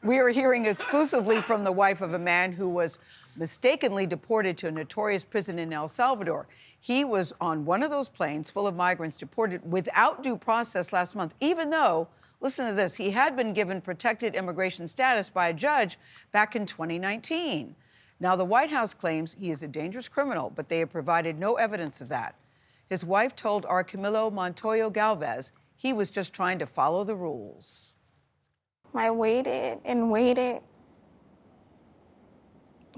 We are hearing exclusively from the wife of a man who was mistakenly deported to a notorious prison in El Salvador. He was on one of those planes full of migrants deported without due process last month, even though, listen to this, he had been given protected immigration status by a judge back in 2019. Now, the White House claims he is a dangerous criminal, but they have provided no evidence of that. His wife told our Camilo Montoya-Galvez he was just trying to follow the rules. I waited and waited.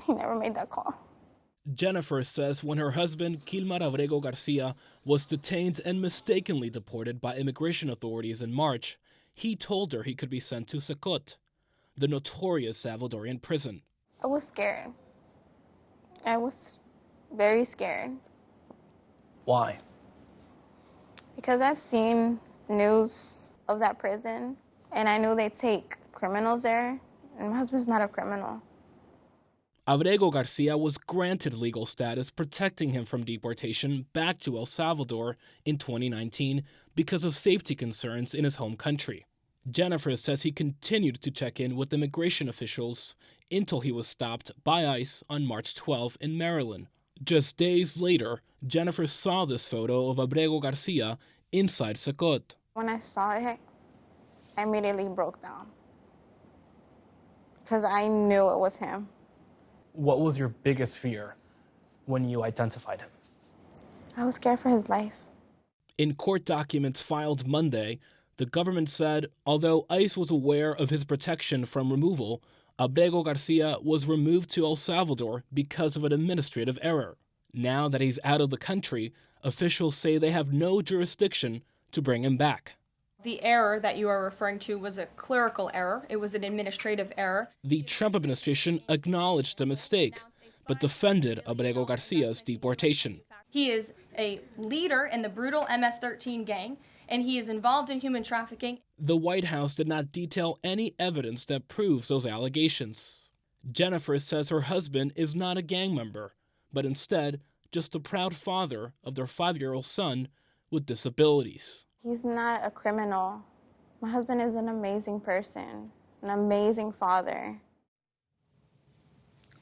He never made that call. Jennifer says when her husband, Kilmar Abrego Garcia, was detained and mistakenly deported by immigration authorities in March, he told her he could be sent to CECOT, the notorious Salvadorian prison. I was scared. I was very scared. Why? Because I've seen news of that prison, and I knew they take criminals there, and my husband's not a criminal. Abrego Garcia was granted legal status protecting him from deportation back to El Salvador in 2019 because of safety concerns in his home country. Jennifer says he continued to check in with immigration officials until he was stopped by ICE on March 12 in Maryland. Just days later, Jennifer saw this photo of Abrego Garcia inside CECOT. When I saw it, I immediately broke down because I knew it was him. What was your biggest fear when you identified him? I was scared for his life. In court documents filed Monday, the government said although ICE was aware of his protection from removal, Abrego Garcia was removed to El Salvador because of an administrative error. Now that he's out of the country, officials say they have no jurisdiction to bring him back. The error that you are referring to was a clerical error. It was an administrative error. The Trump administration acknowledged the mistake, but defended Abrego Garcia's deportation. He is a leader in the brutal MS-13 gang, and he is involved in human trafficking. The White House did not detail any evidence that proves those allegations. Jennifer says her husband is not a gang member, but instead just a proud father of their 5-year-old son with disabilities. He's not a criminal. My husband is an amazing person, an amazing father.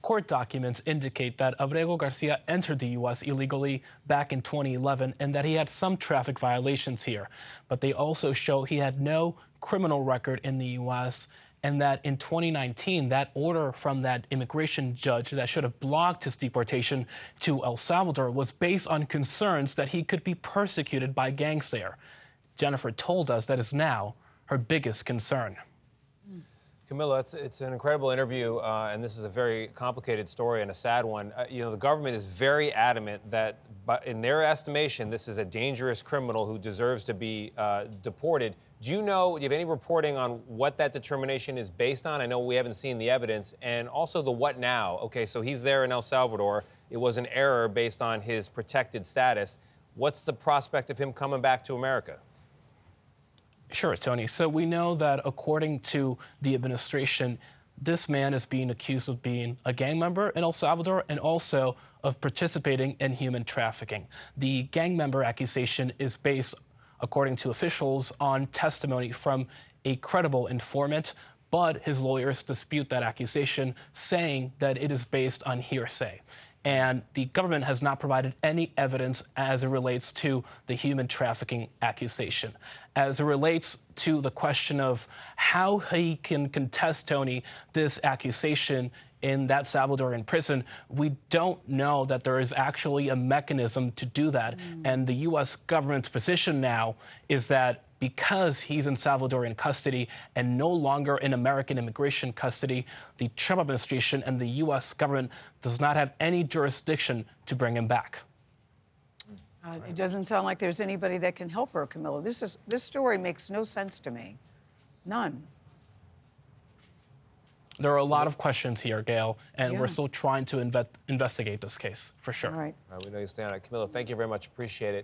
Court documents indicate that Abrego Garcia entered the U.S. illegally back in 2011 and that he had some traffic violations here. But they also show he had no criminal record in the U.S. and that in 2019, that order from that immigration judge that should have blocked his deportation to El Salvador was based on concerns that he could be persecuted by gangs there. Jennifer told us that is now her biggest concern. Camilo, it's an incredible interview, and this is a very complicated story and a sad one. You know, the government is very adamant that, in their estimation, this is a dangerous criminal who deserves to be deported. Do you have any reporting on what that determination is based on? I know we haven't seen the evidence. And also the what now. Okay, so he's there in El Salvador. It was an error based on his protected status. What's the prospect of him coming back to America? Sure, Tony. So we know that according to the administration, this man is being accused of being a gang member in El Salvador and also of participating in human trafficking. The gang member accusation is based, according to officials, on testimony from a credible informant, but his lawyers dispute that accusation, saying that it is based on hearsay. And the government has not provided any evidence as it relates to the human trafficking accusation. As it relates to the question of how he can contest, Tony, this accusation in that Salvadorian prison, we don't know that there is actually a mechanism to do that. And the U.S. government's position now is that because he's in Salvadorian custody and no longer in American immigration custody, the Trump administration and the U.S. government does not have any jurisdiction to bring him back. It doesn't sound like there's anybody that can help her, Camilo. This story makes no sense to me. None. There are a lot of questions here, Gayle, and we're still trying to investigate this case, for sure. All right. We know you stand on it. Camilo, thank you very much. Appreciate it.